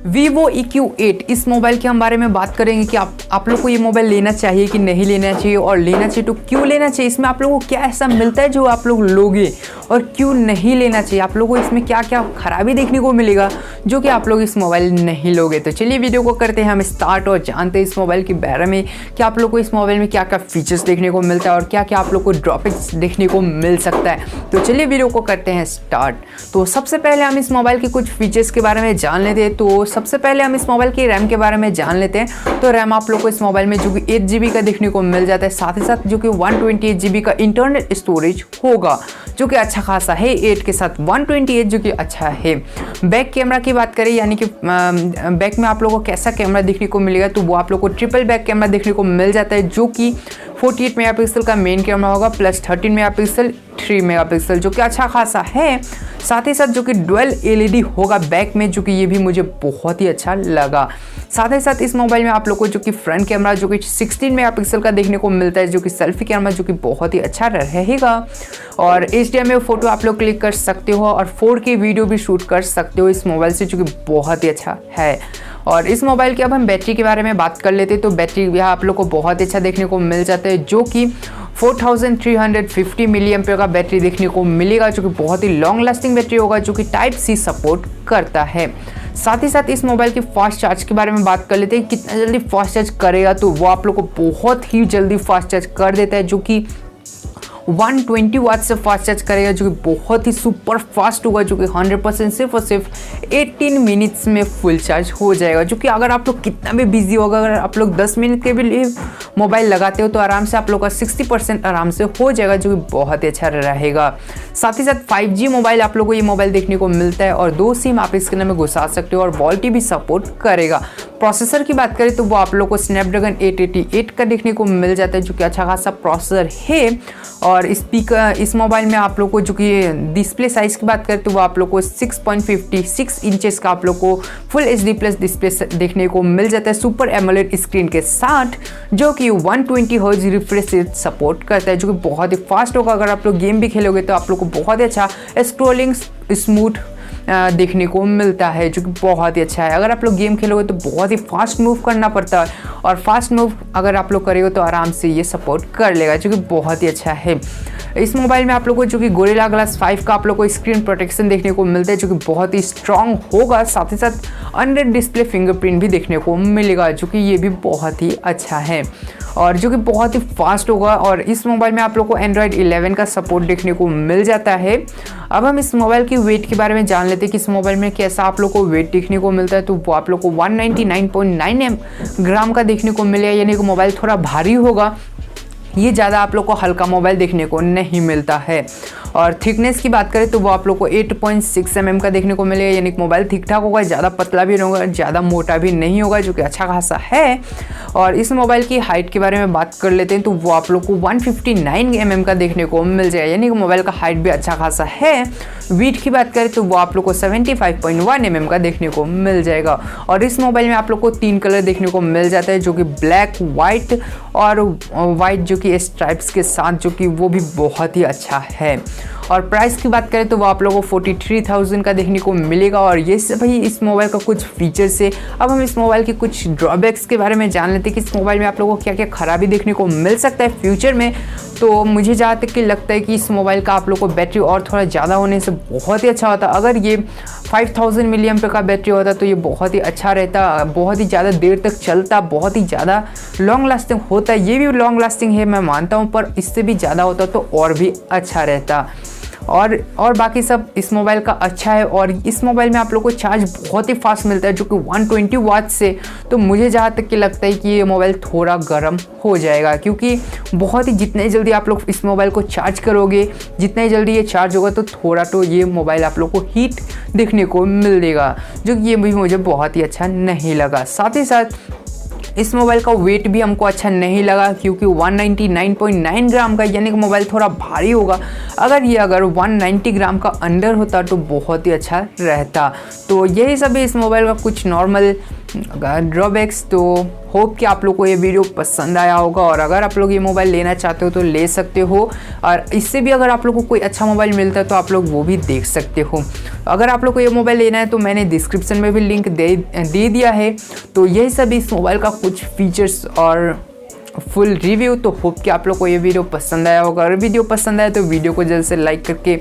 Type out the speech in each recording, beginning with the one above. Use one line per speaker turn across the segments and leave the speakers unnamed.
Vivo IQOO 8 इस mobile के हम बारे में बात करेंगे कि आप लोग को ये मोबाइल लेना चाहिए कि नहीं लेना चाहिए, और लेना चाहिए तो क्यों लेना चाहिए, इसमें आप लोगों को क्या ऐसा मिलता है जो आप लोग लोगे, और क्यों नहीं लेना चाहिए, आप लोगों को इसमें क्या क्या खराबी देखने को मिलेगा जो कि आप लोग इस मोबाइल नहीं लोगे। तो चलिए वीडियो को करते हैं हम स्टार्ट और जानते हैं इस मोबाइल के बारे में कि आप लोग को इस मोबाइल में क्या क्या फीचर्स देखने को मिलता है और क्या क्या आप लोग को ड्रॉबैक्स देखने को मिल सकता है। तो चलिए वीडियो को करते हैं स्टार्ट। तो सबसे पहले हम इस मोबाइल के कुछ फीचर्स के बारे में जान लेते हैं। तो सबसे पहले हम इस मोबाइल की रैम के बारे में जान लेते हैं। तो रैम आप लोग को इस मोबाइल में जो कि 8 GB का देखने को मिल जाता है, साथ ही साथ जो कि 128 GB का इंटरनल स्टोरेज होगा जो कि अच्छा खासा है। 8 के साथ 128 जो कि अच्छा है। बैक कैमरा की बात करें, यानी कि बैक में आप लोगों को कैसा कैमरा देखने को मिलेगा, तो वो आप लोग को ट्रिपल बैक कैमरा देखने को मिल जाता है जो कि 48 मेगापिक्सल का मेन कैमरा होगा प्लस 13 मेगापिक्सल 3 मेगापिक्सल जो कि अच्छा खासा है। साथ ही साथ जो कि डुअल LED होगा बैक में, जो कि ये भी मुझे बहुत ही अच्छा लगा। साथ ही साथ इस मोबाइल में आप लोग को जो कि फ्रंट कैमरा जो कि 16 मेगापिक्सल का देखने को मिलता है, जो कि सेल्फी कैमरा जो कि बहुत ही अच्छा रहेगा, और HDMI फोटो आप लोग क्लिक कर सकते हो और 4K वीडियो भी शूट कर सकते हो इस मोबाइल से, जो कि बहुत ही अच्छा है। और इस मोबाइल की अब हम बैटरी के बारे में बात कर लेते हैं। तो बैटरी यहाँ आप लोग को बहुत अच्छा देखने को मिल जाता है, जो कि 4350 mAh का बैटरी देखने को मिलेगा, जो कि बहुत ही लॉन्ग लास्टिंग बैटरी होगा, जो कि टाइप C सपोर्ट करता है। साथ ही साथ इस मोबाइल के फास्ट चार्ज के बारे में बात कर लेते हैं, कितना जल्दी फास्ट चार्ज करेगा। तो वो आप लोग को बहुत ही जल्दी फास्ट चार्ज कर देता है, जो कि 120 वाट से फास्ट चार्ज करेगा, जो कि बहुत ही सुपर फास्ट होगा, जो कि 100% सिर्फ और सिर्फ 18 मिनट्स में फुल चार्ज हो जाएगा। जो कि अगर आप लोग कितना भी बिजी होगा, अगर आप लोग 10 मिनट के भी लिए मोबाइल लगाते हो तो आराम से आप लोग का 60% आराम से हो जाएगा, जो कि बहुत ही अच्छा रहेगा। साथ ही साथ 5G मोबाइल आप लोग को ये मोबाइल देखने को मिलता है, और 2 सिम आप इसके अंदर में घुसा सकते हो, और वॉल्टी भी सपोर्ट करेगा। प्रोसेसर की बात करें तो वो आप लोग को स्नैपड्रैगन 888 का देखने को मिल जाता है, जो कि अच्छा खासा प्रोसेसर है। और स्पीकर इस मोबाइल में आप लोग को जो कि डिस्प्ले साइज़ की बात करें तो वो आप लोग को 6.56 इंचेस का आप लोग को फुल HD प्लस डिस्प्ले देखने को मिल जाता है सुपर एमोलेड स्क्रीन के साथ, जो कि 120 हर्ट्ज रिफ्रेश रेट सपोर्ट करता है, जो कि बहुत ही फास्ट होगा। अगर आप लोग गेम भी खेलोगे तो आप लोग को बहुत ही अच्छा स्क्रोलिंग स्मूथ देखने को मिलता है, जो कि बहुत ही अच्छा है। अगर आप लोग गेम खेलोगे तो बहुत ही फास्ट मूव करना पड़ता है, और फास्ट मूव अगर आप लोग करेंगे तो आराम से ये सपोर्ट कर लेगा, जो कि बहुत ही अच्छा है। इस मोबाइल में आप लोग को जो कि गोरिल्ला ग्लास 5 का आप लोग को स्क्रीन प्रोटेक्शन देखने को मिलता है, जो कि बहुत ही स्ट्रॉन्ग होगा। साथ ही साथ अंडर डिस्प्ले फिंगरप्रिंट भी देखने को मिलेगा, जो कि ये भी बहुत ही अच्छा है, और जो कि बहुत ही फास्ट होगा। और इस मोबाइल में आप लोग को Android 11 का सपोर्ट देखने को मिल जाता है। अब हम इस मोबाइल की वेट के बारे में जान लेते हैं कि इस मोबाइल में कैसा आप लोग को वेट देखने को मिलता है। तो वो आप लोग को 199.9 ग्राम का देखने को मिलेगा, यानी कि मोबाइल थोड़ा भारी होगा, ये ज़्यादा आप लोग को हल्का मोबाइल देखने को नहीं मिलता है। और थिकनेस की बात करें तो वो आप लोग को 8.6 mm का देखने को मिलेगा, यानी कि मोबाइल ठीक ठाक होगा, ज़्यादा पतला भी नहीं होगा, ज़्यादा मोटा भी नहीं होगा, जो कि अच्छा खासा है। और इस मोबाइल की हाइट के बारे में बात कर लेते हैं तो वो आप लोग को 159 mm का देखने को मिल जाएगा, यानी कि मोबाइल का हाइट भी अच्छा खासा है। वेट की बात करें तो वो आप लोग को 75.1 mm का देखने को मिल जाएगा। और इस मोबाइल में आप लोग को 3 कलर देखने को मिल जाता है, जो कि ब्लैक, वाइट और वाइट जो कि स्ट्राइप्स के साथ, जो कि वो भी बहुत ही अच्छा है। और प्राइस की बात करें तो वो आप लोगों को 43,000 का देखने को मिलेगा। और ये सब ही इस मोबाइल का कुछ फीचर्स है। अब हम इस मोबाइल के कुछ ड्रॉबैक्स के बारे में जान लेते हैं कि इस मोबाइल में आप लोगों को क्या क्या खराबी देखने को मिल सकता है फ्यूचर में। तो मुझे जहाँ तक कि लगता है कि इस मोबाइल का आप लोग को बैटरी और थोड़ा ज़्यादा होने से बहुत ही अच्छा होता। अगर ये 5000 mAh का बैटरी होता तो ये बहुत ही अच्छा रहता, बहुत ही ज़्यादा देर तक चलता, बहुत ही ज़्यादा लॉन्ग लास्टिंग होता। ये भी लॉन्ग लास्टिंग है मैं मानता हूँ, पर इससे भी ज़्यादा होता तो और भी अच्छा रहता। और बाकी सब इस मोबाइल का अच्छा है। और इस मोबाइल में आप लोग को चार्ज बहुत ही फास्ट मिलता है, जो कि 120 वाट से। तो मुझे जहाँ तक कि लगता है कि ये मोबाइल थोड़ा गर्म हो जाएगा, क्योंकि बहुत ही जितने जल्दी आप लोग इस मोबाइल को चार्ज करोगे, जितना ही जल्दी ये चार्ज होगा, तो थोड़ा तो ये मोबाइल आप लोग को हीट देखने को मिल देगा, जो कि ये भी मुझे बहुत ही अच्छा नहीं लगा। साथ ही साथ इस मोबाइल का वेट भी हमको अच्छा नहीं लगा, क्योंकि 199.9 ग्राम का, यानी कि मोबाइल थोड़ा भारी होगा। अगर 190 ग्राम का अंडर होता तो बहुत ही अच्छा रहता। तो यही सब है इस मोबाइल का कुछ नॉर्मल अगर ड्रॉबैक्स तो होप कि आप लोग को ये वीडियो पसंद आया होगा, और अगर आप लोग ये मोबाइल लेना चाहते हो तो ले सकते हो, और इससे भी अगर आप लोग को कोई अच्छा मोबाइल मिलता है तो आप लोग वो भी देख सकते हो। अगर आप लोग को ये मोबाइल लेना है तो मैंने डिस्क्रिप्शन में भी लिंक दे दिया है। तो यही सब इस मोबाइल का कुछ फीचर्स और फुल रिव्यू। तो होप कि आप लोग को ये वीडियो पसंद आया होगा। अगर वीडियो पसंद आया तो वीडियो को जल्द से लाइक करके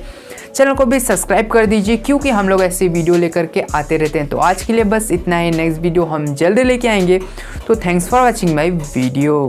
चैनल को भी सब्सक्राइब कर दीजिए, क्योंकि हम लोग ऐसी वीडियो लेकर के आते रहते हैं। तो आज के लिए बस इतना ही, नेक्स्ट वीडियो हम जल्द लेके आएंगे। तो thanks for watching my video.